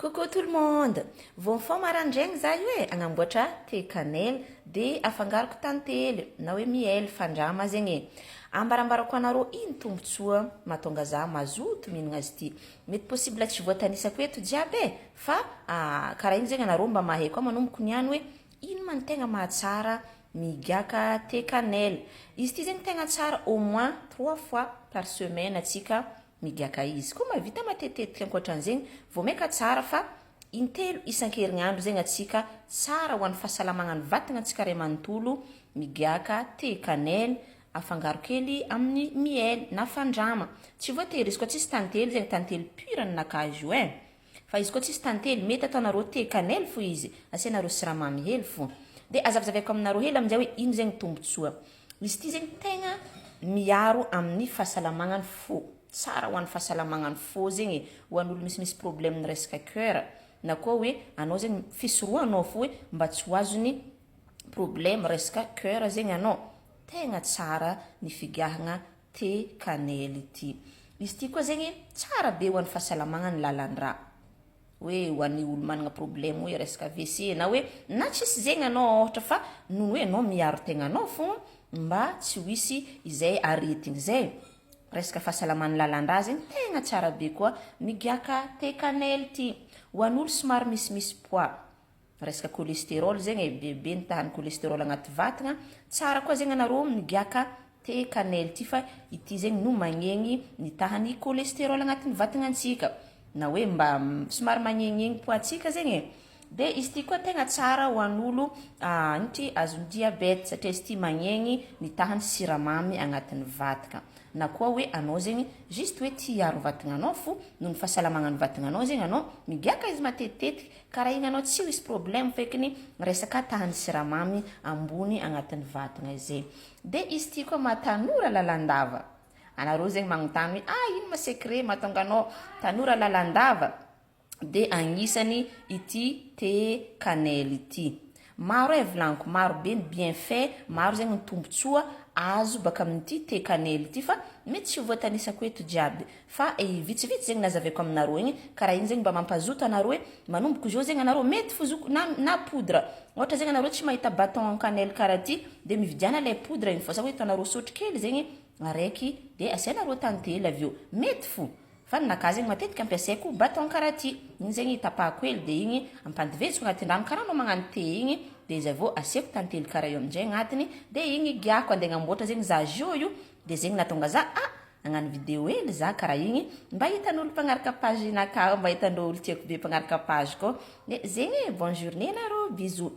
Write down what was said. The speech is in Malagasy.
Coucou tout le monde! Vao mifoha maraindraigny za io agnamboatra thé cannelle dia afangaroko tantely na hoe miel fandrama zegny e. Ambarambarako anareo ino tombontsoa mahatonga za mazoto mihinagna azy ity. Mety possible tsy voatanisako eto jiaby e, fa karaha igny zegny anareo mba mahay koa manomboko niany hoe ino ma no tegna mahatsara migaka thé cannelle. Izy ity zegny tegna tsara au moins 3 fois par semaine atsika migaka izy. Koa mahavita matetitetika ankoatran'izegny vao maika tsara fa intelo isan-kerinandro zegny atsika tsara ho an'ny fahasalamagna ny vatagna antsika ray manontolo migaka thé cannelle afangaro kely amin'ny miel na fandrama. Tsy voatery izy koa tsisy tantely zegny tantely pur ninakazy io e. Fa izy koa tsisy tantely mety ataonareo thé cannelle fo izy, asianareo siramamy hely fo. Dia azavazavako aminareo hely amin'izay hoe ino zegny tombotsoa. Izy ity zegny tegna miaro amin'ny fahasalamagna ny fo. Tsara ho an'ny fahasalamagna ny fo zegny ho an'olo misy problème ny resaka cœur na koa hoe anao zegny fisorohanao fo hoe mba tsy ho azony problème resaka cœur zegny anao. Tegna tsara ny figahagna thé cannelle ity. Izy ity koa zegny tsara be ho an'ny fahasalamagna ny lalan-drà. Hoe ho an'ny olo managna problème hoe resaka AVC na hoe na tsisy zegny anao ohatra fa noho hoe anao miaro tegnanao fo mba tsy ho hisy izay aretigny zay. Resaka fahasalaman'ny lalan-drà zegny tegna tsara be koa migaka thé cannelle ity. Ho an'olo somary misy poids, resaka cholestérol zegny bebe nitahan'ny cholestérol agnaty vatagna, tsara koa zegny anareo migaka thé cannelle ity fa ity zegny no magnegny nitahan'ny cholestérol agnatin'ny vatanantsika. Na hoe mba somary magnegny poids-tsika zegny. Dia izy ity koa tegna tsara ho an'olo nitry azon'ny diabète satria izy ity magnegny nitahan'ny siramamy agnatin'ny vatagna. Na koa hoe anao zegny juste hoe tia hiaro vatagnanao fo noho ny fahasalamagna ny vatagnanao zegny anao migaka izy matetitetika karaha igny anao tsy ho hisy problème fekiny resaka tahan'ny siramamy ambony agnatin'ny vatagna izay. Dia izy ity koa mahatanora lalandava. Anareo zegny magnontany hoe ino ma secret mahatonga anao tanora lalandava? Dia agnisany ity thé cannelle ity. Maro volagniko, maro be ny bienfait, maro zegny ny tombotsoa azo baka amin'ity thé cannelle ity fa mety tsy voatanisako eto jiaby. Fa vitsivitsy zegny nazaveko aminareo igny, karaha igny zegny mba mampazoto anareo hoe manomboko zao zegny anareo mety fozoko na poudre. Ohatra zegny anareo tsy mahita bâton cannelle karaha ty, dia mividiana ilay poudre igny fo. Sa hoe hitanareo sotro kely zegny araiky dia asianareo tantely avy eo. Mety fo. Fa ninakahy zegny matetika ampiasaiko bâton karaha ty. Igny zegny tapahako hely dia igny ampandiveziko agnatin'ny rano karaha anao magnano thé igny dia izy avy eo asiako tantely karaha io amin'izay agnatiny dia igny giako andeha agnamboatra zegny za jus io dia zegny nahatonga za hagnano vidéo hely za karaha igny mba hitan'olo mpagnaraka page nakahy, mba hitan'olo tiako be mpagnaraka page koa. Dia zegny bonne journée nareo, bisous.